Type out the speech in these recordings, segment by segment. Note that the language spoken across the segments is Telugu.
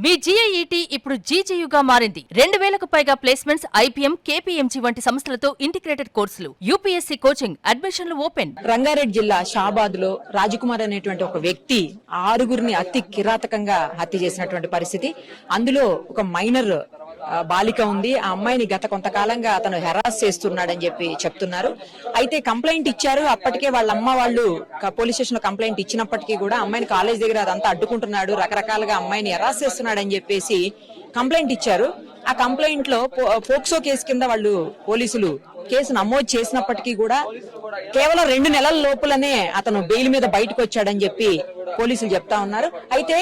మీ జీఐఈటీ ఇప్పుడు జీజేయుగా మారింది. 2000కు పైగా ప్లేస్మెంట్స్, ఐపీఎం, కేపీఎంజీ వంటి సంస్థలతో ఇంటిగ్రేటెడ్ కోర్సులు, యూపీఎస్సీ కోచింగ్, అడ్మిషన్లు ఓపెన్. రంగారెడ్డి జిల్లా షాబాద్ లో రాజకుమార్ అనేటువంటి ఒక వ్యక్తి 6గురిని అతి కిరాతకంగా హత్య చేసినటువంటి పరిస్థితి. అందులో ఒక మైనర్ బాలిక ఉంది. ఆ అమ్మాయిని గత కొంతకాలంగా అతను హెరాస్ చేస్తున్నాడని చెప్పి చెప్తున్నారు. అయితే కంప్లైంట్ ఇచ్చారు. అప్పటికే వాళ్ళ అమ్మ వాళ్ళు పోలీస్ స్టేషన్ లో కంప్లైంట్ ఇచ్చినప్పటికీ కూడా అమ్మాయిని కాలేజ్ దగ్గర అదంతా అడ్డుకుంటున్నాడు, రకరకాలుగా అమ్మాయిని హెరాస్ చేస్తున్నాడని చెప్పేసి కంప్లైంట్ ఇచ్చారు. ఆ కంప్లైంట్ లో పోక్సో కేసు కింద వాళ్ళు పోలీసులు కేసు నమోదు చేసినప్పటికీ కూడా కేవలం 2 నెలల లోపలనే అతను బెయిల్ మీద బయటకు వచ్చాడని చెప్పి పోలీసులు చెప్తా ఉన్నారు. అయితే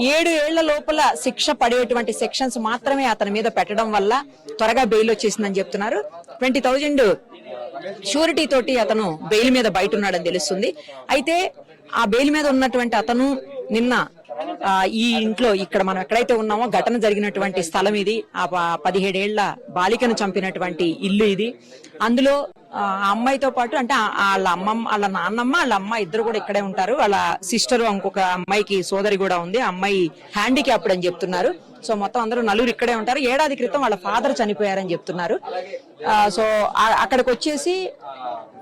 7 ఏళ్ల లోపల శిక్ష పడేటువంటి సెక్షన్స్ మాత్రమే అతని మీద పెట్టడం వల్ల త్వరగా బెయిల్ వచ్చేసిందని చెప్తున్నారు. 20,000 షూరిటీ తోటి అతను బెయిల్ మీద బయట ఉన్నాడని తెలుస్తుంది. అయితే ఆ బెయిల్ మీద ఉన్నటువంటి అతను నిన్న ఈ ఇంట్లో ఇక్కడ మనం ఎక్కడైతే ఉన్నామో ఘటన జరిగినటువంటి స్థలం ఇది. ఆ 17 ఏళ్ల బాలికను చంపినటువంటి ఇల్లు ఇది. అందులో ఆ అమ్మాయితో పాటు అంటే వాళ్ళ అమ్మమ్మ, వాళ్ళ నాన్నమ్మ, వాళ్ళ అమ్మ ఇద్దరు కూడా ఇక్కడే ఉంటారు. వాళ్ళ సిస్టర్, ఇంకొక అమ్మాయికి సోదరి కూడా ఉంది. ఆ అమ్మాయి హ్యాండిక్యాప్డ్ అని చెప్తున్నారు. సో మొత్తం అందరూ 4 ఇక్కడే ఉంటారు. 1 ఏడాది క్రితం వాళ్ళ ఫాదర్ చనిపోయారని చెప్తున్నారు. సో అక్కడికి వచ్చేసి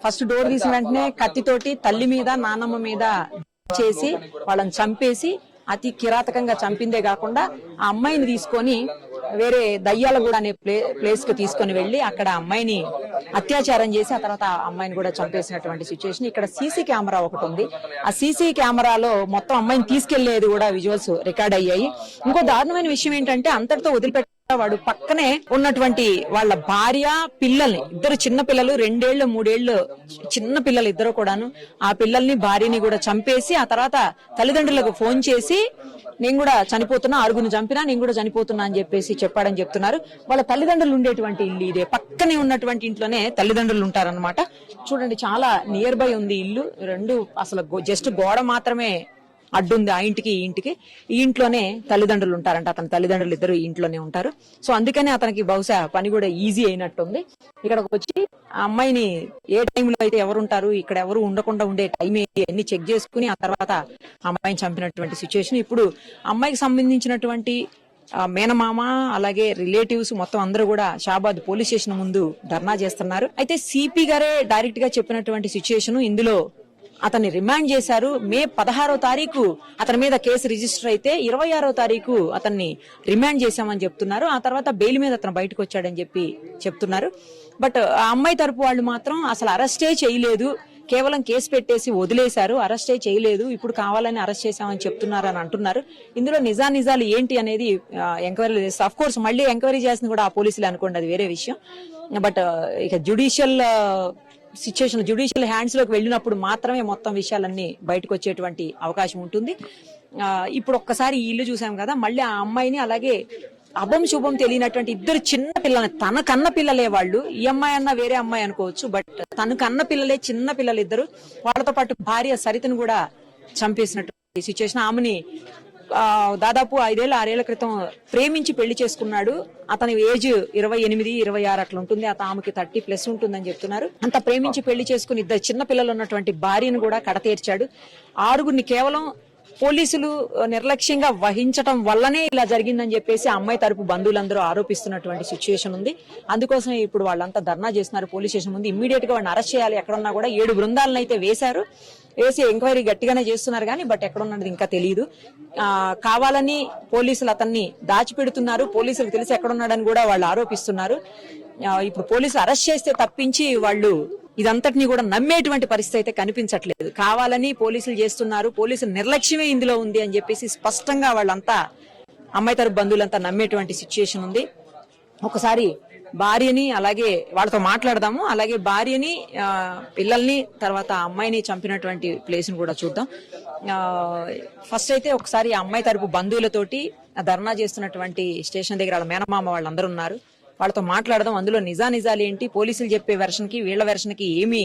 ఫస్ట్ డోర్ తీసిన వెంటనే కత్తితోటి తల్లి మీద, నాన్నమ్మ మీద చేసి వాళ్ళని చంపేసి అతి కిరాతకంగా చంపిందే కాకుండా ఆ అమ్మాయిని తీసుకొని వేరే దయ్యాలగూడ అనే ప్లేస్ కు తీసుకొని వెళ్లి అక్కడ అమ్మాయిని అత్యాచారం చేసి ఆ తర్వాత ఆ అమ్మాయిని కూడా చంపేసినటువంటి సిచ్యువేషన్. ఇక్కడ సీసీ కెమెరా ఒకటి ఉంది. ఆ సీసీ కెమెరాలో మొత్తం అమ్మాయిని తీసుకెళ్లేది కూడా విజువల్స్ రికార్డ్ అయ్యాయి. ఇంకో దారుణమైన విషయం ఏంటంటే అంతటితో వదిలిపెట్ట వాడు పక్కనే ఉన్నటువంటి వాళ్ళ భార్య, పిల్లల్ని, ఇద్దరు చిన్న పిల్లలు, 2 ఏళ్లు 3 ఏళ్లు చిన్న పిల్లలు ఇద్దరు కూడాను, ఆ పిల్లల్ని భార్యని కూడా చంపేసి ఆ తర్వాత తల్లిదండ్రులకు ఫోన్ చేసి నేను కూడా చనిపోతున్నా, 6గురిని చంపినా నేను కూడా చనిపోతున్నా అని చెప్పేసి చెప్పాడని చెప్తున్నారు. వాళ్ళ తల్లిదండ్రులు ఉండేటువంటి ఇల్లు ఇదే. పక్కనే ఉన్నటువంటి ఇంట్లోనే తల్లిదండ్రులు ఉంటారన్నమాట. చూడండి, చాలా నియర్ బై ఉంది ఇల్లు. రెండు అసలు జస్ట్ గోడ మాత్రమే అడ్డుంది ఆ ఇంటికి, ఈ ఇంటికి. ఈ ఇంట్లోనే తల్లిదండ్రులు ఉంటారంట. అతని తల్లిదండ్రులు ఇద్దరు ఈ ఇంట్లోనే ఉంటారు. సో అందుకనే అతనికి బహుశా పని కూడా ఈజీ అయినట్టుంది. ఇక్కడికి వచ్చి ఆ అమ్మాయిని ఏ టైంలో అయితే ఎవరు ఉంటారు, ఇక్కడ ఎవరు ఉండకుండా ఉండే టైం ఏంటి అన్ని చెక్ చేసుకుని ఆ తర్వాత అమ్మాయిని చంపినటువంటి సిచ్యువేషన్. ఇప్పుడు అమ్మాయికి సంబంధించినటువంటి మేనమామ అలాగే రిలేటివ్స్ మొత్తం అందరూ కూడా షాబాద్ పోలీస్ స్టేషన్ ముందు ధర్నా చేస్తున్నారు. అయితే సిపి గారే డైరెక్ట్ గా చెప్పినటువంటి సిచ్యువేషన్, ఇందులో అతన్ని రిమాండ్ చేశారు. మే 16వ తారీఖు అతని మీద కేసు రిజిస్టర్ అయితే 26వ తారీఖు అతన్ని రిమాండ్ చేశామని చెప్తున్నారు. ఆ తర్వాత బెయిల్ మీద అతను బయటకు వచ్చాడని చెప్పి చెప్తున్నారు. బట్ ఆ అమ్మాయి తరపు వాళ్ళు మాత్రం అసలు అరెస్టే చేయలేదు, కేవలం కేసు పెట్టేసి వదిలేశారు, అరెస్టే చేయలేదు, ఇప్పుడు కావాలని అరెస్ట్ చేశామని చెప్తున్నారు అని అంటున్నారు. ఇందులో నిజాలు ఏంటి అనేది ఎంక్వైరీ చేస్తారు. అఫ్ కోర్స్ మళ్ళీ ఎంక్వైరీ చేసింది కూడా ఆ పోలీసులు అనుకోండి, అది వేరే విషయం. బట్ ఇక జ్యుడిషియల్ సిచ్యువేషన్, జ్యుడిషియల్ హ్యాండ్స్ లోకి వెళ్ళినప్పుడు మాత్రమే మొత్తం విషయాలన్నీ బయటకు వచ్చేటువంటి అవకాశం ఉంటుంది. ఇప్పుడు ఒక్కసారి ఈ ఇల్లు చూసాం కదా, మళ్ళీ ఆ అమ్మాయిని అలాగే అభం శుభం తెలియనటువంటి ఇద్దరు చిన్న పిల్లల్ని, తన కన్న పిల్లలే వాళ్ళు, ఈ అమ్మాయి అన్న వేరే అమ్మాయి అనుకోవచ్చు, బట్ తన కన్న పిల్లలే చిన్న పిల్లలు ఇద్దరు, వాళ్ళతో పాటు భార్య సరితను కూడా చంపేసినటువంటి సిచ్యువేషన్. ఆమెని దాదాపు 5 ఏళ్ల 6 ఏళ్ల క్రితం ప్రేమించి పెళ్లి చేసుకున్నాడు. అతని ఏజ్ 28, 26 అట్లా ఉంటుంది. ఆమెకి 30+ ఉంటుందని చెప్తున్నారు. అంత ప్రేమించి పెళ్లి చేసుకుని ఇద్దరు చిన్న పిల్లలు ఉన్నటువంటి భార్యను కూడా కడతీర్చాడు. 6గురిని కేవలం పోలీసులు నిర్లక్ష్యంగా వహించడం వల్లనే ఇలా జరిగిందని చెప్పేసి అమ్మాయి తరపు బంధువులందరూ ఆరోపిస్తున్నటువంటి సిచ్యువేషన్ ఉంది. అందుకోసమే ఇప్పుడు వాళ్ళంతా ధర్నా చేస్తున్నారు పోలీస్ స్టేషన్ ముందు. ఇమ్మీడియట్ గా వాడిని అరెస్ట్ చేయాలి. ఎక్కడున్నా కూడా 7 బృందాలను అయితే వేసి ఎంక్వైరీ గట్టిగానే చేస్తున్నారు కానీ బట్ ఎక్కడున్నది ఇంకా తెలియదు. కావాలని పోలీసులు అతన్ని దాచిపెడుతున్నారు, పోలీసులకు తెలిసి ఎక్కడున్నాడని కూడా వాళ్ళు ఆరోపిస్తున్నారు. ఇప్పుడు పోలీసులు అరెస్ట్ చేస్తే తప్పించి వాళ్ళు ఇదంతటినీ కూడా నమ్మేటువంటి పరిస్థితి అయితే కనిపించట్లేదు. కావాలని పోలీసులు చేస్తున్నారు, పోలీసుల నిర్లక్ష్యమే ఇందులో ఉంది అని చెప్పేసి స్పష్టంగా వాళ్ళంతా, అమ్మాయి తరపు బంధువులంతా నమ్మేటువంటి సిచ్యువేషన్ ఉంది. ఒకసారి భార్యని అలాగే వాళ్ళతో మాట్లాడదాము, అలాగే భార్యని, పిల్లల్ని, తర్వాత అమ్మాయిని చంపినటువంటి ప్లేస్ ని కూడా చూద్దాం. ఫస్ట్ అయితే ఒకసారి ఆ అమ్మాయి తరపు బంధువులతోటి ధర్నా చేస్తున్నటువంటి స్టేషన్ దగ్గర వాళ్ళ మేనమామ వాళ్ళందరూ ఉన్నారు, వాళ్ళతో మాట్లాడదాం. అందులో నిజాలు ఏంటి, పోలీసులు చెప్పే వెర్షన్ కి వీళ్ళ వెర్షన్ కి ఏమి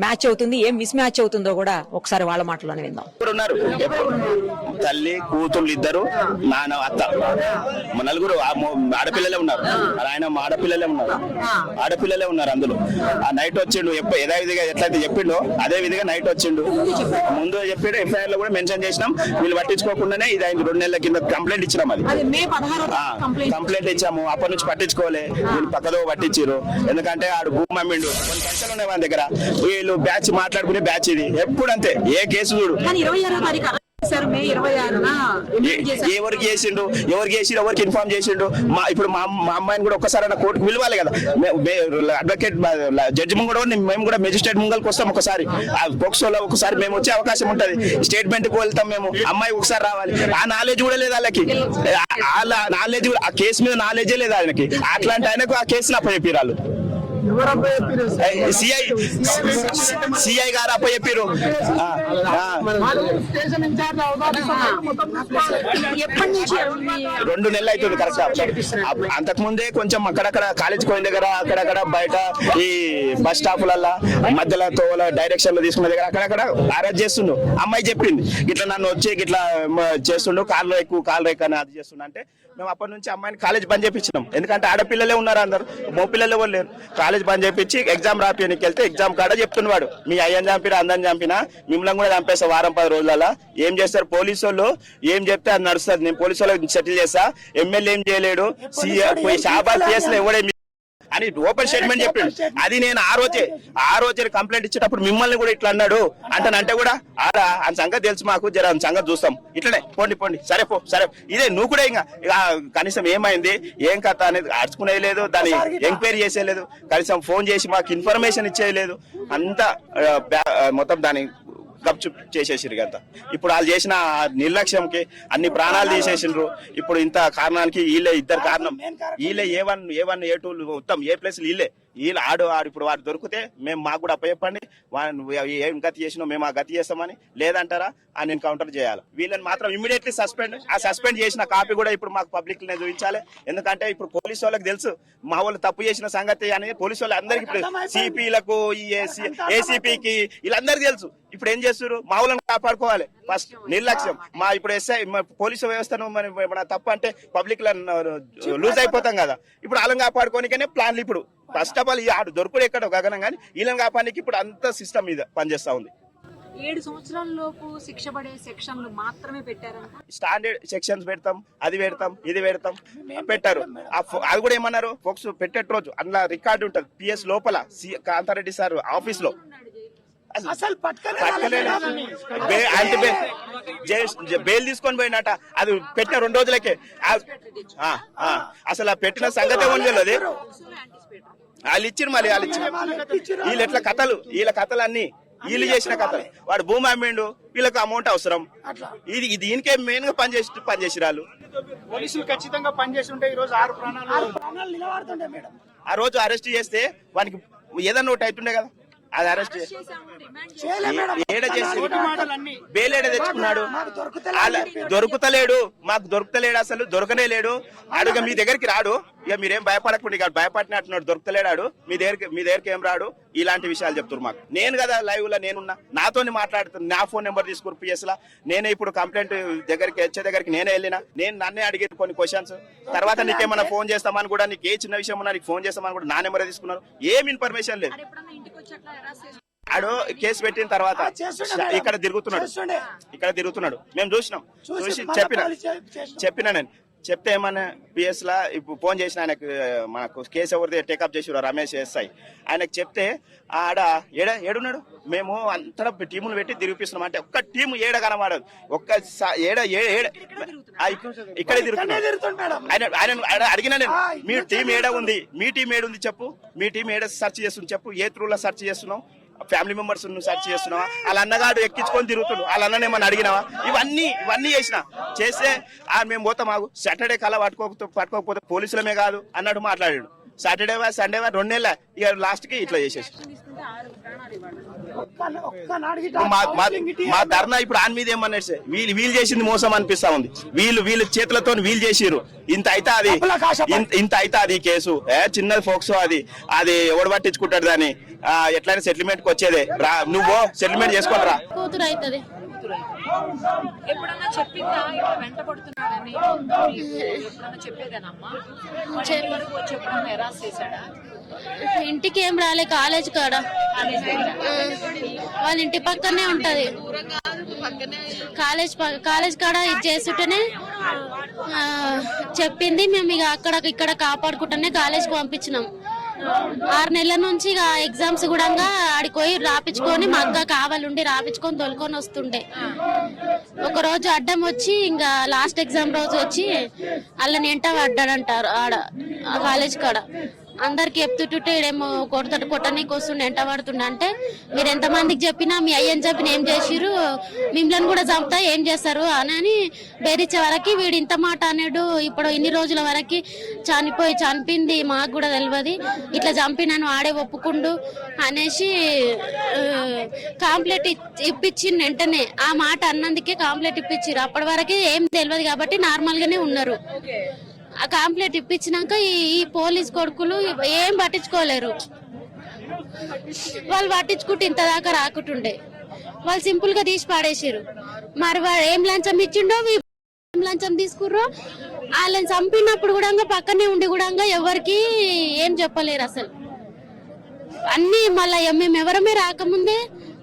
మ్యాచ్ అవుతుంది, ఏం మిస్ మ్యాచ్ అవుతుందో కూడా ఒకసారి వాళ్ళ మాటలోనే విందాం. ఉన్నారు తల్లి కూతుళ్ళు ఇద్దరు, నాన్న అత్త, నలుగురు ఆడపిల్లలే ఉన్నారు. ఆయన ఆడపిల్లలే ఉన్నారు, ఆడపిల్లలే ఉన్నారు. అందులో ఆ నైట్ వచ్చిండు, యథావిధిగా ఎట్లయితే చెప్పిండో అదే విధిగా నైట్ వచ్చిండు. ముందు చెప్పాడు, ఎఫ్ఐఆర్ లో కూడా మెన్షన్ చేసినాం. వీళ్ళు పట్టించుకోకుండానే ఇది 2 నెలల కింద కంప్లైంట్ ఇచ్చినాం. అది కంప్లైంట్ ఇచ్చాము, అప్పటి నుంచి పట్టించుకోలే. వీళ్ళు పక్కదో పట్టించారు. ఎందుకంటే ఆడు భూమి అమ్మిండు, కొన్ని పైసలు ఉన్నాయి వాళ్ళ దగ్గర. వీళ్ళు బ్యాచ్ మాట్లాడుకునే బ్యాచ్ ఇది. ఎప్పుడంతే, ఏ కేసు చూడు ఎవరికి చేసిండు, ఎవరికి ఇన్ఫార్మ్ చేసిండు. ఇప్పుడు మా అమ్మాయిని కూడా ఒక్కసారి కోర్టుకు పిలవాలి కదా. అడ్వకేట్ జడ్జి ముందు కూడా మేము కూడా మెజిస్ట్రేట్ ముంగల్కి వస్తాం. ఒకసారి పోక్సోలో ఒకసారి మేము వచ్చే అవకాశం ఉంటది. స్టేట్మెంట్ కు వెళ్తాం మేము. అమ్మాయి ఒకసారి రావాలి. ఆ నాలెడ్జ్ కూడా లేదు వాళ్ళకి. వాళ్ళ నాలెడ్జ్, ఆ కేసు మీద నాలెడ్జే లేదు ఆయనకి. అట్లాంటి ఆయనకు ఆ కేసుని అప్పచెప్పిరాళ్ళు. సిఐ గారు అప్పచెప్పారు. 2 నెలలు అవుతుంది కరెక్ట్. అంతకు ముందే కొంచెం అక్కడక్కడ కాలేజ్ పోయిన దగ్గర, అక్కడక్కడ బయట ఈ బస్ స్టాపులల్లో మధ్యలో తోల డైరెక్షన్ లో తీసుకున్న దగ్గర అక్కడక్కడ అరెస్ట్ చేస్తుండు. అమ్మాయి చెప్పింది, ఇట్లా నన్ను వచ్చి ఇట్లా చేస్తుండు, కార్లో ఎక్కువ కాలు ఎక్కని అది చేస్తుండ. అంటే మేము అప్పటి నుంచి అమ్మాయిని కాలేజ్ బంద్ చేయించినాం. ఎందుకంటే ఆడపిల్లలే ఉన్నారు, అందరు మో పిల్లలు ఎవరు లేరు. కాలేజ్ బంద్ చేయించి ఎగ్జామ్ రాపియనికి వెళ్తే ఎగ్జామ్ కాడ చెప్తున్నాడు, మీ అయ్యని చంపినా అందరిని చంపినా మిమ్మల్ని కూడా చంపేస్తా వారం 10 రోజులలో. ఏం చేస్తారు పోలీసు వాళ్ళు, ఏం చెప్తే అది నడుస్తుంది. నేను పోలీసు వాళ్ళకి సెటిల్ చేస్తా. ఎమ్మెల్యే ఏం చేయలేడు, షాబాద్ కేసులో ఎవడే అని ఓపెన్ స్టేట్మెంట్ చెప్పిండు. అది నేను ఆ రోజే కంప్లైంట్ ఇచ్చేటప్పుడు మిమ్మల్ని కూడా ఇట్లా అన్నాడు అంటే కూడా ఆడా అని సంగతి తెలుసు మాకు, జర సంగతి చూస్తాం. ఇట్లనే పోండి సరే పో సరే. ఇదే నువ్వు కూడా ఇంకా కనీసం ఏమైంది ఏం కథ అనేది అడుచుకునేది లేదు, దాన్ని ఎంక్వైరీ చేసేయలేదు, కనీసం ఫోన్ చేసి మాకు ఇన్ఫర్మేషన్ ఇచ్చేది లేదు. అంతా మొత్తం దాన్ని గప్చుప్ చేసేసిరు కదా. ఇప్పుడు వాళ్ళు చేసిన నిర్లక్ష్యంకి అన్ని ప్రాణాలు తీసేసిండ్రు. ఇప్పుడు ఇంత కారణానికి వీళ్ళే ఇద్దరు కారణం. వీళ్ళే A1 A2 మొత్తం ఏ ప్లేస్ వీళ్ళు ఆడు ఇప్పుడు వాడు దొరికితే మేము మాకు కూడా అప్పచెప్పండి, ఏం గతి చేసినా మేము ఆ గతి చేస్తామని. లేదంటారా అని ఎన్కౌంటర్ చేయాలి. వీళ్ళని మాత్రం ఇమీడియట్లీ సస్పెండ్ చేసిన కాపీ కూడా ఇప్పుడు మాకు పబ్లిక్ నే చూపించాలి. ఎందుకంటే ఇప్పుడు పోలీసు వాళ్ళకి తెలుసు మా వాళ్ళు తప్పు చేసిన సంగతి అని. పోలీసు వాళ్ళు అందరికి ఇప్పుడు సిపిలకు, ఈ ఏసీపీకి వీళ్ళందరికీ తెలుసు. ఇప్పుడు ఏం చేస్తారు, మా వాళ్ళని కాపాడుకోవాలి. ఫస్ట్ నిర్లక్ష్యం. మా ఇప్పుడు పోలీసు వ్యవస్థను మన తప్పు అంటే పబ్లిక్ లూజ్ అయిపోతాం కదా. ఇప్పుడు వాళ్ళని కాపాడుకోనికనే ప్లాన్లు. ఇప్పుడు ఫస్ట్ ఆఫ్ ఆల్ ఆడు దొరుకుడు ఎక్కడ గగనం, కానీ వీళ్ళని కాపాడానికి ఇప్పుడు అంత సిస్టమ్ మీద పనిచేస్తా ఉంది. 7 సంవత్సరాల లోపు శిక్ష పడే సెక్షన్లు మాత్రమే పెట్టారంట. స్టాండర్డ్ సెక్షన్స్ పెడతాం, అది పెడతాం, ఇది పెడతాం పెట్టారు. అది కూడా ఏమన్నారు, ఫోక్స్ పెట్టే రోజు అందులో రికార్డు ఉంటుంది PS లోపల, కాంతారెడ్డి సార్ ఆఫీస్ లో. అసలు బెయిల్ తీసుకొని పోయినట. అది పెట్టిన 2 రోజులకే అసలు పెట్టిన సంగతి ఏమని తెలియదు. వాళ్ళు ఇచ్చిన మళ్ళీ వీళ్ళు ఎట్లా కథలు, వీళ్ళ కథలు అన్ని వీళ్ళు చేసిన కథలు. వాడు భూమి అమ్మిండు, వీళ్ళకి అమౌంట్ అవసరం. ఇది దీనికే మెయిన్ గా పనిచేసి వాళ్ళు పోలీసులు ఖచ్చితంగా పనిచేసి ఉంటే ఈ రోజు 6 ప్రాణాలు నిలబడుతుండే మేడం. ఆ రోజు అరెస్ట్ చేస్తే వానికి ఏదన్నా ఒకటి అవుతుండే కదా. అది అరెస్ట్ ఏడ చేసి బెయిల్ ఏడ తెచ్చుకున్నాడు. దొరుకుతలేడు, మాకు దొరుకుతలేడు, అసలు దొరకనే లేడు. అడుగు మీ దగ్గరికి రాడు. ఇక మీరేం భయపడకుండా, ఇక భయపడినట్టున్నాడు. దొరుకుతలేడాడు, మీ దగ్గరికి ఏం రాడు. ఇలాంటి విషయాలు చెప్తున్నారు మాకు. నేను కదా లైవ్ లో నేనున్నా, నాతోని మాట్లాడుతున్నా. నా ఫోన్ నెంబర్ తీసుకుని PS లా నేనే ఇప్పుడు కంప్లైంట్ దగ్గరికి నేనే వెళ్ళినా. నన్నే అడిగేది కొన్ని క్వశ్చన్స్. తర్వాత నీకేమన్నా ఫోన్ చేస్తామని కూడా, నీకు ఏ చిన్న విషయం ఉన్నా నీకు ఫోన్ చేస్తామని కూడా నా నెంబరే తీసుకున్నారు. ఏం ఇన్ఫర్మేషన్ లేదు. ఆడు కేసు పెట్టిన తర్వాత ఇక్కడ తిరుగుతున్నాడు. మేము చూసి చెప్పినా నేను చెప్తే ఏమన్నా PS లా ఇప్పుడు ఫోన్ చేసిన ఆయనకు, మనకు కేసు ఎవరిది టేకప్ చేసి రమేష్ SI ఆయనకు చెప్తే ఆడ ఏడున్నాడు. మేము అంతా టీములు పెట్టి తిరిగిపిస్తున్నాం. అంటే ఒక్క టీము ఏడ కనబడదు. ఇక్కడే తిరుగుతున్నాడు. ఆయన అడిగినా నేను, మీ టీం ఏడ ఉంది, మీ టీం ఏడుంది చెప్పు, మీ టీం ఏడ సెర్చ్ చేస్తుంది చెప్పు, ఏ త్రూలో సెర్చ్ చేస్తున్నావు, ఫ్యామిలీ మెంబర్స్ సెర్చ్ చేస్తున్నావా, వాళ్ళ అన్నగాడు ఎక్కించుకొని తిరుగుతున్నావు, వాళ్ళ అన్ననే ఏమన్నా అడిగినావా, ఇవన్నీ చేస్తే మేము పోతాం. మాకు సాటర్డే కళ పట్టుకోకపోతే పోలీసులమే కాదు అన్నట్టు మాట్లాడాడు. సాటర్డే సండే 2 నెలల ఇక లాస్ట్ కి ఇట్లా చేసేసి మా ధర్నా ఇప్పుడు ఆన్ మీద ఏమన్నాడు సార్, వీళ్ళు చేసింది మోసం అనిపిస్తా ఉంది. వీళ్ళు చేతులతో వీళ్ళు చేసిరు. ఇంత అయితే అది కేసు చిన్నది ఫోక్సో అది ఎవడు పట్టించుకుంటాడు దాన్ని. ఎట్లయినా సెటిల్మెంట్ కి వచ్చేదే రా, నువ్వు సెటిల్మెంట్ చేసుకోవాలి రా. కూతురు అవుతుంది. ఎప్పుడన్నా చెప్పిందా ఇట్లా వెంట పడుతున్నాడని? ఎప్పుడన్నా చెప్పేదేనమ్మా? వరకు వచ్చి ఎప్పుడన్నా హెరాస్ చేశాడా? ఇంటికి ఏం రాలే, కాలేజ్ కాడ. వాళ్ళ ఇంటి పక్కనే ఉంటది కాలేజ్ కాడ. ఇది చేస్తుంటేనే చెప్పింది. మేము ఇక అక్కడ ఇక్కడ కాపాడుకుంటూనే కాలేజ్కి పంపించినాం. 6 నెలల నుంచి ఇక ఎగ్జామ్స్ కూడా ఆడిపోయి రాపించుకొని మా అక్క కావాలండి రాపించుకొని తోలుకొని వస్తుండే. ఒక రోజు అడ్డం వచ్చి ఇంకా లాస్ట్ ఎగ్జామ్ రోజు వచ్చి అల్లని ఎంట పడ్డాడంటారు ఆడ కాలేజ్ కాడ. అందరికి చెప్తుంటే ఇడేమో కొట్టనీకి వస్తుండే, ఎంట పడుతుండే. అంటే మీరు ఎంతమందికి చెప్పినా మీ అయ్యని చెప్పిన ఏం చేసిరు, మిమ్మల్ని కూడా చంపుతా ఏం చేస్తారు అని బెదిరించే వరకు వీడు ఇంత మాట అనేడు. ఇప్పుడు ఇన్ని రోజుల వరకు చనిపోయింది మాకు కూడా తెలియదు. ఇట్లా చంపినాను ఆడే ఒప్పుకుండు అనేసి కాంప్లైంట్ ఇప్పించింది. వెంటనే ఆ మాట అన్నందుకే కాంప్లైంట్ ఇప్పించారు. అప్పటి వరకు ఏం తెలియదు కాబట్టి నార్మల్ గానే ఉన్నారు. ఆ కాంప్లైంట్ ఇప్పించినాక ఈ పోలీస్ కొడుకులు ఏం పట్టించుకోలేరు. వాళ్ళు పట్టించుకుంటే ఇంత దాకా రాకుంటుండే. వాళ్ళు సింపుల్ గా తీసి పాడేసారు. మరి వాడు ఏం లంచం ఇచ్చిండో ఏం లంచం తీసుకుర్రో వాళ్ళని చంపినప్పుడు కూడా పక్కనే ఉండి కూడా ఎవరికి ఏం చెప్పలేరు అసలు. అన్ని మళ్ళా మేము ఎవరమే రాకముందే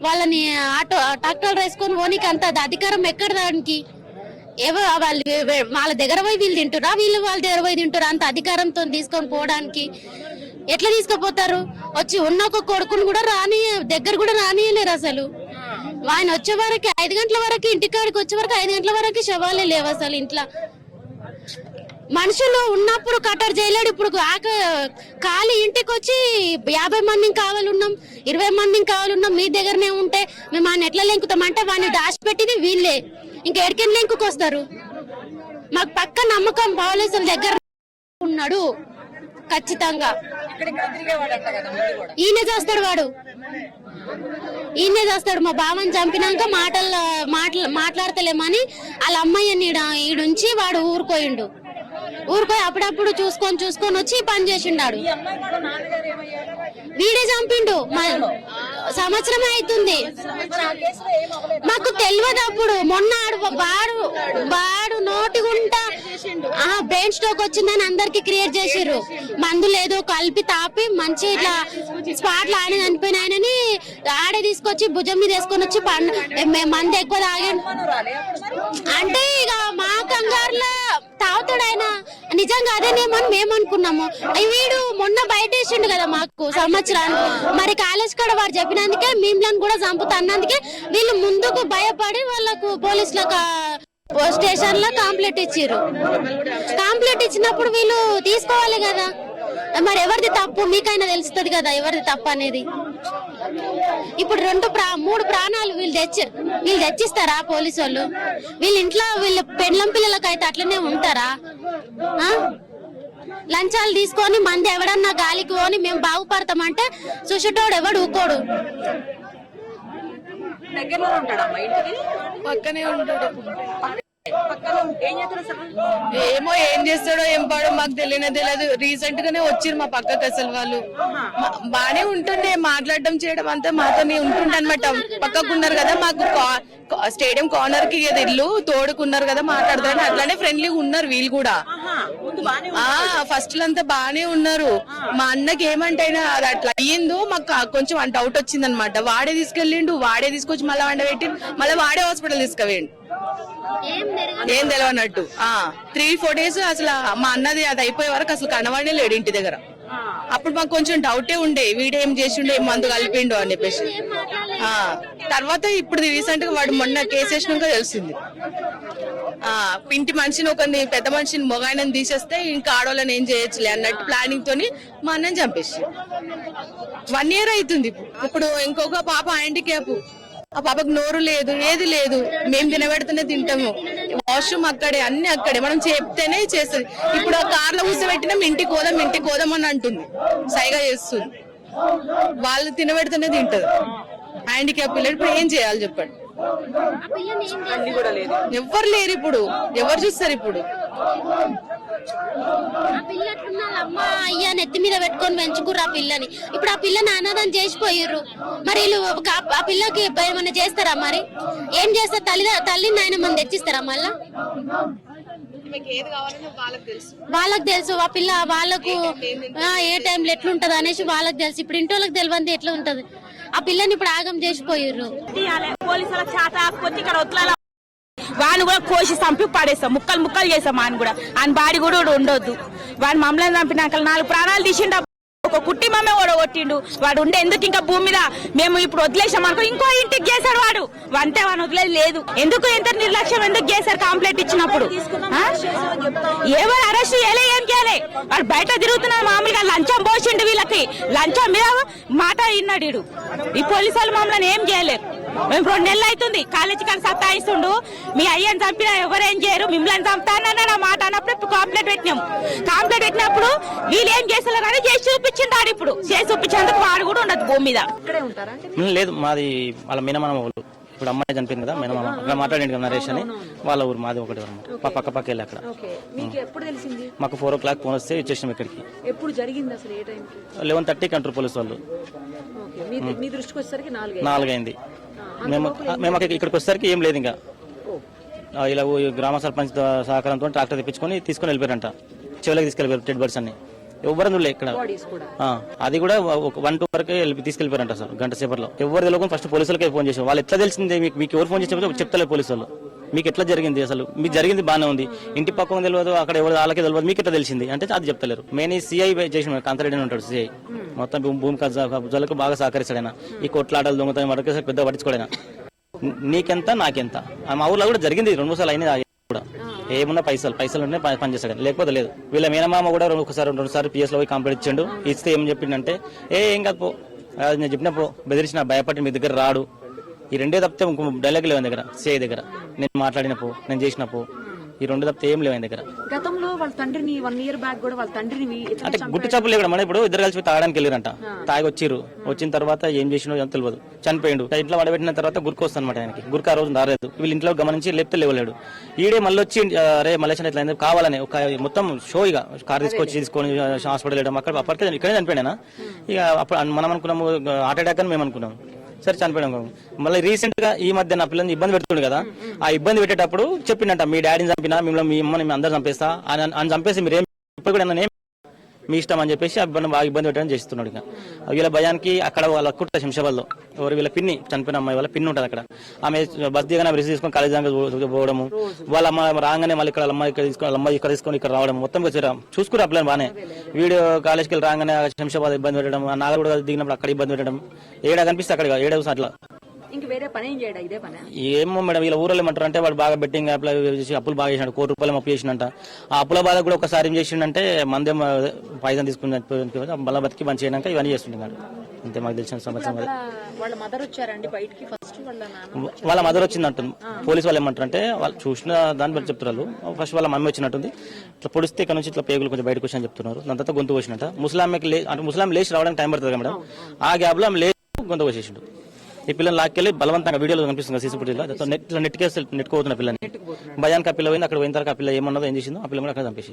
వాళ్ళని ట్రాక్టర్ వేసుకొని పోనీకి అంత అధికారం ఎక్కడ దానికి? వాళ్ళ దగ్గర పోయి వీళ్ళు తింటురా, వాళ్ళ దగ్గర పోయి తింటురా? అంత అధికారంతో తీసుకొని పోవడానికి ఎట్లా తీసుకుపోతారు? వచ్చి ఉన్న ఒక కొడుకుని కూడా దగ్గర కూడా రానియలేరు అసలు. ఆయన వచ్చే వరకు 5 గంటల వరకు, ఇంటికాడికి వచ్చే వరకు 5 గంటల వరకు శవాలే లేవు అసలు ఇంట్లో. మనుషులు ఉన్నప్పుడు కట్టర్ చేయలేడు. ఇప్పుడు ఖాళీ ఇంటికి వచ్చి 50 మందిని కావాలన్నాం, 20 మందిని కావాలన్నాం, మీ దగ్గరనే ఉంటే మేము ఆయన ఎట్లా లెంకుతాం అంటే వాడిని దాచిపెట్టింది వీళ్ళే. ఇంకెడికెళ్ళి లెంకుకి వస్తారు? మాకు పక్క నమ్మకం పోలీసుల దగ్గర ఉన్నాడు ఖచ్చితంగా. ఈయనే చేస్తాడు ఈయనే చేస్తాడు. మా బావని చంపినాక మాట్లాడతలేమని వాళ్ళ అమ్మాయిని ఈడుంచి వాడు ఊరుకోయిండు. అప్పుడప్పుడు చూసుకొని వచ్చి పని చేసిండాడు. వీడే చంపిండు. సంవత్సరమే అవుతుంది. మాకు తెలియదు అప్పుడు. మొన్న వాడు నోటిగుంటా బ్రెయిన్ స్ట్రోక్ వచ్చిందని అందరికి క్రియేట్ చేసిర్రు. మందు లేదు కలిపి తాపి మంచి ఇట్లా స్పాట్ లో ఆడే చనిపోయినాయనని ఆడే తీసుకొచ్చి భుజం మీద వేసుకొని వచ్చి మందు ఎక్కువ తాగాడు అంటే ఇక మా కంగారులో తాగుతాడు ఆయన. నిజంగా అదేనేమని మేము అనుకున్నాము. వీడు మొన్న బయట వేసిండు కదా మాకు సంవత్సరానికి. మరి కాలేజ్ కాడ వాడు చెప్పినందుకే మిమ్మల్ని కూడా చంపుతా అన్నందుకే వీళ్ళు ముందుకు భయపడి వాళ్ళకు పోలీసులకు స్టేషన్ లో కంప్లైంట్ ఇచ్చారు. కంప్లైంట్ ఇచ్చినప్పుడు వీళ్ళు తీసుకోవాలి కదా. మరి ఎవరిది తప్పు మీకైనా తెలుస్తుంది కదా ఎవరిది తప్పు అనేది. ఇప్పుడు 3 ప్రాణాలు వీళ్ళు తెచ్చిస్తారా పోలీసు వాళ్ళు? వీళ్ళ ఇంట్లో వీళ్ళ పెండ్లం పిల్లలకైతే అట్లనే ఉంటారా? లంచాలు తీసుకొని మంది ఎవడన్నా గాలికి పోని మేము బాగుపడతామంటే చూసేటోడు ఎవడు ఊకోడు. పక్కనే ఉంటాడు. ఏమో ఏం చేస్తాడో ఏం పాడో మాకు తెలియదు. రీసెంట్ గానే వచ్చిరు మా పక్కకి. అసలు వాళ్ళు బానే ఉంటుండే, మాట్లాడడం చేయడం అంతా మాతోనే ఉంటుండే అనమాట. పక్కకు ఉన్నారు కదా, మాకు స్టేడియం కార్నర్ కి ఇల్లు తోడుకున్నారు కదా, మాట్లాడతారని అట్లానే ఫ్రెండ్లీగా ఉన్నారు వీళ్ళు కూడా. ఫస్ట్ అంతా బానే ఉన్నారు. మా అన్నకి ఏమంటే అది అట్లా అయ్యిందో మాకు కొంచెం డౌట్ వచ్చింది అనమాట. వాడే తీసుకెళ్ళిండు, వాడే తీసుకొచ్చి మళ్ళీ వండ పెట్టి మళ్ళీ వాడే హాస్పిటల్ తీసుకుపోయిండు. ఏం తెలియనట్టు 3-4 days అసలు మా అన్నది అది అయిపోయే వరకు అసలు కనవాడే లేడు ఇంటి దగ్గర. అప్పుడు మాకు కొంచెం డౌటే ఉండే వీడేం చేసిండు, ఏం మందు కలిపిండు అని చెప్పేసి. తర్వాత ఇప్పుడు రీసెంట్ గా వాడు మొన్న కేసు వేసినాక తెలిసింది. ఇంటి మనిషిని ఒకరిని పెద్ద మనిషిని మొగాయనని తీసేస్తే ఇంకా ఆడవాళ్ళని ఏం చేయొచ్చులే అన్నట్టు ప్లానింగ్ తోని మా అన్నని చంపేసి 1 year అవుతుంది. ఇప్పుడు ఇంకొక పాప హ్యాండిక్యాప్. ఆ పాపకు నోరు లేదు, ఏది లేదు. మేము తినబెడితేనే తింటాము. వాష్రూమ్ అక్కడే, అన్ని అక్కడే. మనం చెప్తేనే చేస్తుంది. ఇప్పుడు ఆ కార్ లో కూర్చోబెట్టినాం, ఇంటికి పోదాం అని అంటుంది, సైగా చేస్తుంది. వాళ్ళు తినబెడితేనే తింటది. హ్యాండిక్యాప్ పిల్లలు ఇప్పుడు ఏం చేయాలి చెప్పండి? ఎవ్వరు లేరు ఇప్పుడు, ఎవరు చూస్తారు ఇప్పుడు? ఆ పిల్ల ఎట్లున్నారు? అమ్మ అయ్యా నెత్తి మీద పెట్టుకొని పెంచుకుర్రు ఆ పిల్లని. ఇప్పుడు ఆ పిల్లని అనాథం చేసిపోయిర్రు. మరి వీళ్ళు ఆ పిల్లకి ఏమైనా చేస్తారా? మరి ఏం చేస్తారు? తల్లి నాయన మనం తెచ్చిస్తారా మళ్ళా? వాళ్ళకి తెలుసు ఆ పిల్ల, వాళ్ళకు ఏ టైంలో ఎట్లుంటది అనేసి వాళ్ళకి తెలుసు. ఇప్పుడు ఇంటోళ్ళకి తెలియంది ఎట్లా ఉంటది. ఆ పిల్లని ఇప్పుడు ఆగం చేసిపోయిర్రు. పోలీసులకు చేత కాకపోతే ఇక్కడ వదలాల, వాడిని కూడా కోసి చంపి పడేస్తాం, ముక్కలు చేస్తాం. ఆయన కూడా ఆయన బాడీ కూడా ఉండొద్దు. వాడు మమ్మల్ని చంపినాక 4 ప్రాణాలు తీసిండు. ఒక కుట్టి మమ్మే కొట్టిండు. వాడు ఉండే ఎందుకు ఇంకా భూమి మీద? మేము ఇప్పుడు వదిలేసాం అనుకో, ఇంకో ఇంటికి చేశాడు వాడు. అంటే వాడిని వదిలేదు లేదు. ఎందుకు ఎంత నిర్లక్ష్యం ఎందుకు చేశారు? కంప్లైంట్ ఇచ్చినప్పుడు ఎవరు అరెస్ట్ చేయలే, ఏం చేయలే. వాడు బయట తిరుగుతున్నాడు మామూలుగా. లంచం పోసిండు వీళ్ళకి, లంచం మీద మాట విన్నాడు వీడు. ఈ పోలీసు వాళ్ళు మమ్మల్ని ఏం చేయలేరు. మేము 2 నెలలు అవుతుంది కాలేజీ కాడ సత్తాయిస్తుండు. మీ అయ్యని చంపినా ఎవరేం చేయరు, మిమ్మల్ని చంపుతానన్న మాట అన్నప్పుడు కంప్లైంట్ పెట్టినాము. కంప్లైంట్ పెట్టినప్పుడు వీళ్ళు ఏం చేస్తారు అని చేసి చూపించిండాడు. ఇప్పుడు చేసి చూపించేందుకు వాడు కూడా ఉండదు భూమి మీద. లేదు, మాది వాళ్ళ మినమామ వాళ్ళు. ఇప్పుడు అమ్మాయి చనిపోయింది కదా, మినమామ అక్కడ మాట్లాడండి కదా నరేష్ అని. వాళ్ళ ఊరు మాది ఒకటి పక్క వెళ్ళి అక్కడ. మాకు 4 o'clock ఫోన్ వస్తే ఇచ్చేసాం ఇక్కడికి. ఎప్పుడు జరిగింది అసలు? ఏ టైంకి? 11:30 అంటారు పోలీసు వాళ్ళు. మీ దృష్టికి వచ్చేసరికి 4 అయింది. మేము ఇక్కడికి వచ్చేసరికి ఏం లేదు ఇంకా. ఇలా గ్రామ సర్పంచ్ సహకారంతో ట్రాక్టర్ తెప్పించుకొని తీసుకొని వెళ్ళిపోయారంట. చెవులకు తీసుకెళ్ళిపోయారు డెడ్ బర్డ్స్ అన్ని. ఎవరు ఇక్కడ అది కూడా 1-2 వరకు తీసుకెళ్లిపోయారంట సార్, గంట సేపట్లో. ఎవరు తెలియకుండా ఫస్ట్ పోలీసులకే ఫోన్ చేశారు. వాళ్ళు ఎట్లా తెలిసింది మీకు ఎవరు ఫోన్ చేసి చెప్తలేదు పోలీసు వాళ్ళు. మీకు ఎట్లా జరిగింది అసలు? మీకు జరిగింది బాగానే ఉంది, ఇంటి పక్కన తెలియదు, అక్కడ ఎవరు వాళ్ళకే తెలియదు, మీకు ఎట్లా తెలిసింది అంటే అది చెప్తలేరు. మెయిన్ ఈ సిఐ చేసిన కాంతారెడ్డి ఉంటాడు సిఐ, మొత్తం భూమి కబ్జాలకు బాగా సహకరిస్తాడు ఆయన. ఈ కొట్లాటలు దొంగతనం వరకు పెద్ద పట్టించుకోడు. నీకెంత నాకెంత. మా ఊర్లో కూడా జరిగింది 2-3 సార్లు అయినది కూడా. ఏమున్నా పైసలు ఉంటే పనిచేస్తాడు, లేకపోతే లేదు. వీళ్ళ మేనమామ కూడా 2 సార్లు PS లో పోయి కంప్లైంట్ ఇచ్చిండు. ఇస్తే ఏం చెప్పిండంటే ఏం కాదు పో, నేను చెప్పినప్పుడు బెదిరించిన భయపడి మీ దగ్గర రాడు. ఈ 2 తప్పితే ఇంకో డైలాగ్ లేవు దగ్గర, సిఐ దగ్గర. నేను మాట్లాడినపో, నేను చేసినపో, ఈ 2 తప్పితే ఏం లేవు దగ్గర. గతంలో వాళ్ళ తండ్రిని 1 year బ్యాక్ కూడా వాళ్ళ తండ్రిని అంటే గుట్టు చప్పులు లేకుండా మన ఇప్పుడు ఇద్దరు కలిసి తాగడానికి వెళ్ళారంట. తాగి వచ్చిన తర్వాత ఏం చేసినో ఎంత తెలియదు, చనిపోయిండు. ఇంట్లో వడబెట్టిన తర్వాత గురికి వస్తాను అనమాట ఆయనకి. గురికి ఆ రోజు రాలేదు. వీళ్ళు ఇంట్లో గమనించి లేపితే లేవలేడు. ఈడే మళ్ళీ వచ్చి రే మలేషన్ ఇట్లా కావాలని ఒక మొత్తం షో ఇక కార్ తీసుకొని హాస్పిటల్ వెళ్ళడం. అప్పటికే ఇక్కడే చనిపోయినా. ఇక అప్పుడు మనం అనుకున్నాము హార్ట్ అటాక్ అని మేము అనుకున్నాం. సరే చనిపోయాం. మళ్ళీ రీసెంట్ గా ఈ మధ్య నా పిల్లల్ని ఇబ్బంది పెడుతుండే కదా, ఆ ఇబ్బంది పెట్టేటప్పుడు చెప్పిండంట మీ డాడీని చంపినా, మిమ్మల్ని మీ అమ్మని మీ అందరు చంపేస్తా అని చంపేసి మీరేం ఇప్పుడు కూడా నన్ను మీ ఇష్టం అని చెప్పేసి బాగా ఇబ్బంది పెట్టడం చేస్తున్నాడు. ఇక వీళ్ళ భయానికి అక్కడ వాళ్ళ కుట్ట శంషాబాద్లో ఎవరు వీళ్ళ పిన్ని, చనిపోయిన అమ్మాయి వాళ్ళ పిన్ని ఉంటుంది అక్కడ. ఆమె బస్ దిగానే రిసీవ్ తీసుకొని కాలేజ్ దాకా పోవడము, వాళ్ళ అమ్మ రాగానే మళ్ళీ ఇక్కడ అమ్మాయి ఇక్కడ తీసుకొని ఇక్కడ రావడం, మొత్తం చూసుకుని అప్లైన్ బాగానే. వీడియో కాలేజ్కి వెళ్ళి రాగానే శంషాబాద్ ఇబ్బంది పెట్టడం, నాగర్ కూడా దిగినప్పుడు అక్కడ ఇబ్బంది పెట్టడం, ఏడా కనిపిస్తే అక్కడ ఏడా అట్లా. ఏమో మేడం వీళ్ళ ఊళ్ళో ఏమంటారు అంటే వాడు బాగా బెట్టింగ్ అప్లై చేసి అప్పులు బాగా చేసినాడు, 1 కోటి రూపాయలు అప్పు చేసినంట. ఆ అప్పుల బాధ కూడా ఒకసారి ఏం చేసిండంటే మందే పైసలు తీసుకుని మళ్ళీ బతికి బంద్ చేయడానికి ఇవన్నీ చేస్తుంటున్నాడు. అంతే మాకు తెలిసిన సంవత్సరం. వాళ్ళ మదర్ వచ్చారండి బయటికి ఫస్ట్. వాళ్ళ మదర్ వచ్చిందంటుంది. పోలీసు వాళ్ళు ఏమంటారు అంటే వాళ్ళు చూసిన దాన్ని బట్టి చెప్తున్నారు. ఫస్ట్ వాళ్ళ మమ్మీ వచ్చినట్టుంది. ఇట్లా పొడిస్తే ఇక్కడ నుంచి ఇట్లా పేగులు కొంచెం బయటకు వచ్చి చెప్తున్నారు. దాని తర్వాత గొంతు వచ్చినట్ట. ముస్లాంకి అంటే ముస్లాం లేచి రావడానికి టైం పడుతుంది మేడం. ఆ గ్యాప్ లో ఆమె లేచి గొంతు వచ్చేసిండు. ఈ పిల్లలు లాక్కెళ్ళి బలవంతంగా వీడియోలో కనిపిస్తుంది సీసీటీవీలో నెట్టుకోతున్న పిల్లని. భయానికి ఆ పిల్ల పోయింది. అక్కడ పోయిన తర్వాత ఆ పిల్ల ఏమన్నదో ఏం చేసిందో ఆ పిల్ల కూడా అక్కడ చంపేసి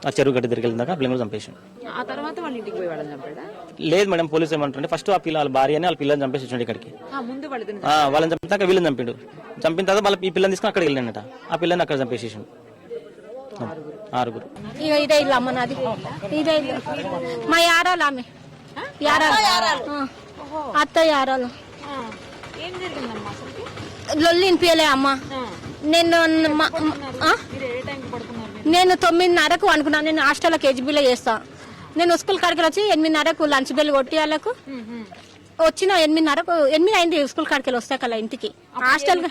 ఆ చెరువు గడ్డ దగ్గరికి వెళ్ళిందాక ఆ పిల్ల కూడా చంపేసి. లేదు మేడం పోలీసు ఏమంటారంటే ఫస్ట్ ఆ పిల్ల వాళ్ళ భార్యని వాళ్ళ పిల్లని చంపేసి వచ్చాడు ఇక్కడికి. వాళ్ళని చంపినాక వీళ్ళని చంపిండు. చంపిన తర్వాత వాళ్ళ ఈ పిల్లని తీసుకుని అక్కడికి వెళ్ళినట. ఆ పిల్లని అక్కడ చంపేసేసాడు. 6. ఇక ఇదే ఇల్లు అమ్మ నాది, ఇదే ఇల్లు మా యారాలు. ఆమె అత్త యారాలు. లొల్లి వినిపించలే అమ్మ. నేను 9:30కు అనుకున్నాను. నేను హాస్టల్లో కేజీబీలో చేస్తా. నేను స్కూల్ కాడికి వచ్చి 8:30కు లంచ్ బెల్ కొట్టి వాళ్ళకు వచ్చిన 8 అయింది స్కూల్ కాడికి వస్తా కల్లా ఇంటికి. హాస్టల్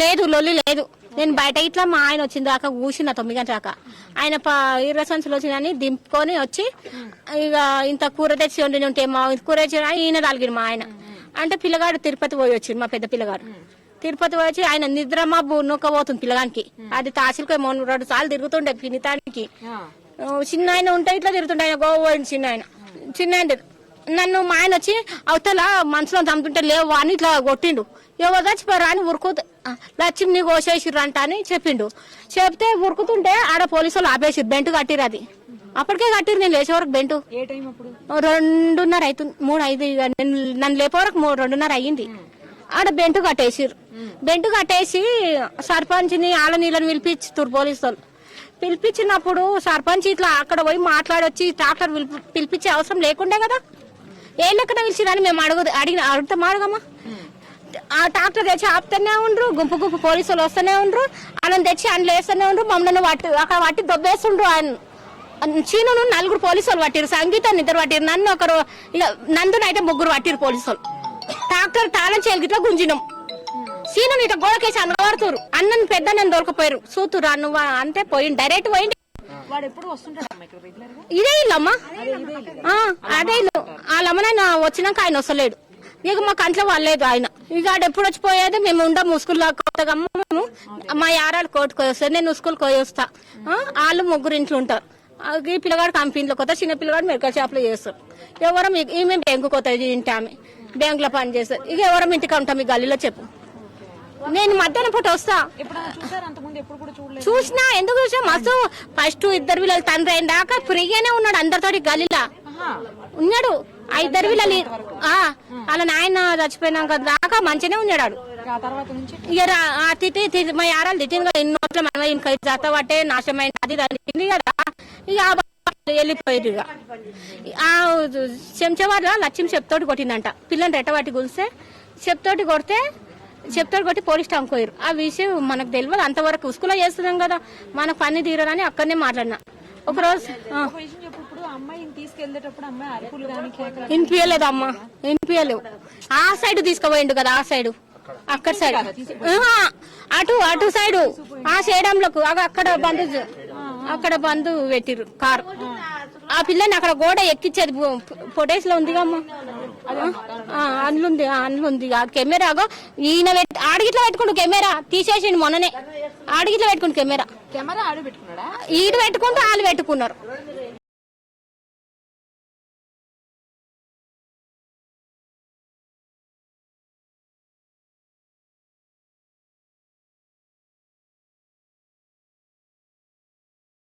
లేదు, లొల్లి లేదు. నేను బయట ఇట్లా మా ఆయన వచ్చిన దాకా కూర్చున్నా 9 గంటల దాకా. ఆయన 20 సంవత్సరాలు వచ్చిందని దింపుకొని వచ్చి ఇక ఇంత కూర తెచ్చి వండి ఉంటే మా కూర ఈయన తాలిగిడు మా ఆయన. అంటే పిల్లగాడు తిరుపతి పోయి వచ్చిండు, మా పెద్ద పిల్లగాడు. తిరుపతి వచ్చి ఆయన నిద్రమబ్బు నొక్కబోతుంది పిల్లగానికి. అది తహసీల్కి 2 సార్లు తిరుగుతుండే పినితానికి. చిన్న ఆయన ఉంటే ఇట్లా తిరుగుతుండే, ఆయన గోవా చిన్న ఆయన నన్ను మా ఆయన వచ్చి అవతల మనసులో చంపుతుంటే లేవు అని ఇట్లా కొట్టిండు. ఎవరు చచ్చిపోయారు అని ఉరుకుతూ లక్ష్మిని కోసేసిర్రంట అని చెప్పిండు. చెప్తే ఉరుకుతుంటే ఆడ పోలీసులు ఆపేసిరు, బెంటు కట్టిరు. అది అప్పటికే కట్టిరు. నేను లేచే వరకు బెంటు 2:30 అవుతుంది, 3:05. నన్ను లేపే వరకు 2:30 అయ్యింది. ఆడ బెంటు కట్టేసిరు. బెంటు కట్టేసి సర్పంచ్ని ఆళ్ళ నీళ్ళని పిలిపించుతారు పోలీసులు. పిలిపించినప్పుడు సర్పంచ్ ఇట్లా అక్కడ పోయి మాట్లాడొచ్చి ట్రాక్టర్ పిలిపించే అవసరం లేకుండే కదా. ఏ లెక్కన పిలిచిరని మేము అడుగుతామా. ఆ ట్రాక్టర్ తెచ్చి ఆపుతూనే ఉండ్రు, గుంపు పోలీసులు వస్తూనే ఉండ్రు, వాళ్ళని తెచ్చి అందులో వేస్తూనే ఉండ్రు. మమ్మల్ని అక్కడ పట్టి దొబ్బేస్తుండ్రు. చీనును 4 పోలీసులు పట్టిరు, సంగీతాన్ని 2 పట్టిరు, నన్ను ఒకరు, ఇక నందునైతే 3 పట్టిరు పోలీసులు. ట్రాక్టర్ తాళం చేలిగిట్లా గుంజినాం. సీనుని ఇట్లా గోడకేసి అనబడుతురు. అన్నని పెద్ద నన్ను దొరకపోయారు, చూతురు నువ్వు అంతే పోయింది, డైరెక్ట్ పోయింది. ఇదే ఇల్లమ్మా, అదే ఇల్లు. వాళ్ళమ్మనైనా వచ్చినాక ఆయన వస్తలేడు. ఇక మా కంట్లో వాళ్ళలేదు ఆయన. ఇక ఆడ ఎప్పుడు వచ్చిపోయేది, మేము ఉండం ముసుగుల్లో కొత్తగా. మేము మా యారాలు కోర్టుకు వస్తారు, నేను స్కూల్కి పోయి వస్తా. వాళ్ళు 3 ఇంట్లో ఉంటారు. ఈ పిల్లగాడు కంపెనీలో కొత్త, చిన్న పిల్లగాడు మెడికల్ షాప్లో చేస్తారు. ఎవరో ఈమె బ్యాంకు కొత్త ఇంటి ఆమె బ్యాంకులో పని చేస్తారు. ఇక ఎవరో ఇంటికి ఉంటాం ఈ గల్లీలో చెప్పు. నేను మధ్యాహ్నం పూట వస్తా. చూసినా ఎందుకు చూసా, మస్తు ఫస్ట్ 2 పిల్లలు తండ్రి అయిన దాకా ఫ్రీగానే ఉన్నాడు అందరితోటి గల్లీలా ఉన్నాడు. 2 పిల్లలు అలా నాయన చచ్చిపోయినాక దాకా మంచిగానే ఉన్నాడు. ఇక తిట్టి మా యారాలు తిట్టింది, ఇన్ని రోజులు మనం ఇంకా జాత పట్టే నాశనమైన అది తింది కదా. ఇక వెళ్ళిపోయారు. ఇక చెంచవాళ్ళ లక్ష్మి చెప్తోటి కొట్టిందంట. పిల్లని రెట్టబట్టి గులిస్తే చెప్తోటి కొట్టి పోలీస్ స్టాంప్ పోయారు. ఆ విషయం మనకు తెలియదు. అంతవరకు స్కూల్లో చేస్తున్నాం కదా, మనకు పని తీరని అక్కడనే మాట్లాడినా. ఒకరోజు వినిపించలేదు అమ్మా, వినిపించలేవు. ఆ సైడ్ తీసుకుపోయిండు కదా, ఆ సైడ్ అక్కడ సైడ్ అటు సైడు ఆ సేడంలోకి అక్కడ బంధు పెట్టిర్రు కారు. ఆ పిల్లని అక్కడ గోడ ఎక్కించేది ఫొటేస్ లో ఉంది అమ్మా, అందులుంది. ఆ కెమెరాగా ఈయన ఆడిగిట్లా పెట్టుకుంటు, కెమెరా తీసేసిండు మొన్ననే. ఆడిగిట్లా పెట్టుకుంటు కెమెరా ఈడు పెట్టుకుంటూ వాళ్ళు పెట్టుకున్నారు.